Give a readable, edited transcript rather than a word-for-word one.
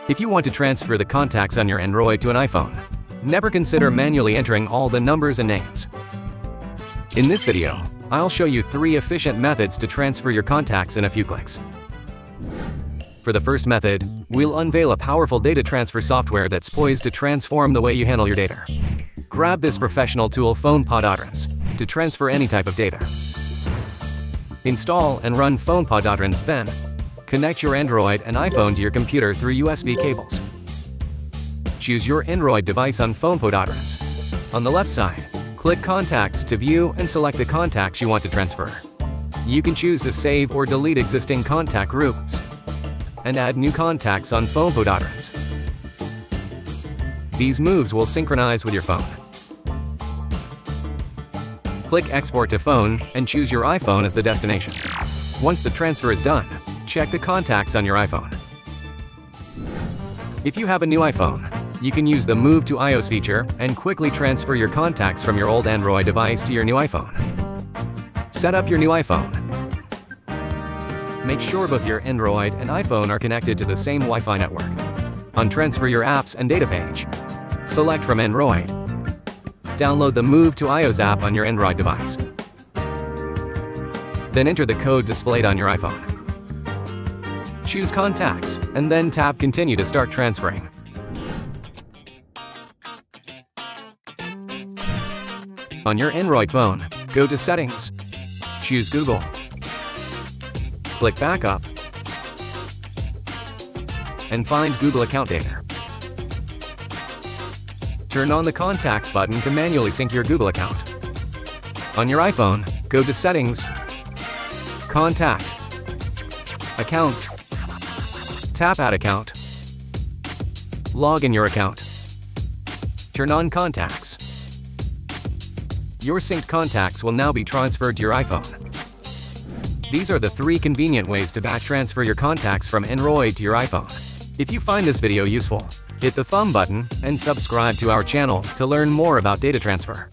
If you want to transfer the contacts on your Android to an iPhone, never consider manually entering all the numbers and names. In this video, I'll show you 3 efficient methods to transfer your contacts in a few clicks. For the first method, we'll unveil a powerful data transfer software that's poised to transform the way you handle your data. Grab this professional tool FonePaw Dotrans to transfer any type of data. Install and run FonePaw Dotrans, then connect your Android and iPhone to your computer through USB cables. Choose your Android device on FonePaw Dotrans. On the left side, click Contacts to view and select the contacts you want to transfer. You can choose to save or delete existing contact groups and add new contacts on FonePaw Dotrans. These moves will synchronize with your phone. Click Export to Phone and choose your iPhone as the destination. Once the transfer is done, check the contacts on your iPhone. If you have a new iPhone, you can use the Move to iOS feature and quickly transfer your contacts from your old Android device to your new iPhone. Set up your new iPhone. Make sure both your Android and iPhone are connected to the same Wi-Fi network. On Transfer Your Apps and Data page, select from Android. Download the Move to iOS app on your Android device. Then enter the code displayed on your iPhone. Choose Contacts, and then tap Continue to start transferring. On your Android phone, go to Settings. Choose Google. Click Backup. And find Google account data. Turn on the Contacts button to manually sync your Google account. On your iPhone, go to Settings, Contact, Accounts, tap Add Account, log in your account, turn on Contacts. Your synced contacts will now be transferred to your iPhone. These are the 3 convenient ways to batch transfer your contacts from Android to your iPhone. If you find this video useful, hit the thumb button and subscribe to our channel to learn more about data transfer.